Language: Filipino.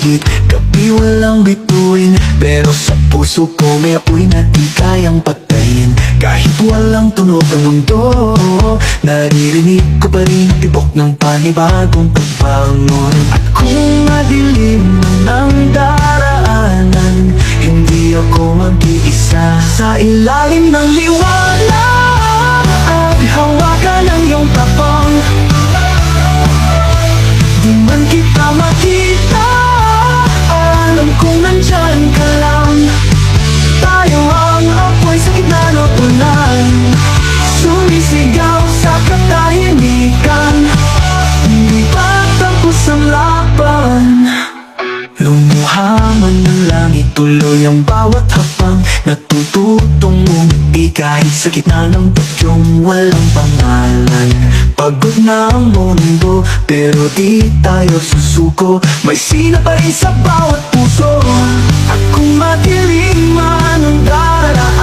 paligid. Gabi walang bituin, pero sa puso ko may apoy na di kayang patayin. Kahit walang tunog ang mundo, naririnig ko pa rin tibok ng panibagong pagbangon. At kung madilim ang daraanan, hindi ako mag-iisa. Sa ilalim ng liwanag at hawakan ng iyong tapang. Di man kita makita, alam kong nandyan ka lang. Tayo ang apoy sa gitna ng ulan, sumisigaw sa katahimikan. Hindi pa tapos ang laban. Lumuha man ng langit, tuloy ang bawat hapang. Natututong umiti kahit sa gitna ng bagyong walang pangalan. Pagod na ang mundo, pero di tayo susuko. May sina pa rin sa bawat puso. At kung madilim man ang daraanan,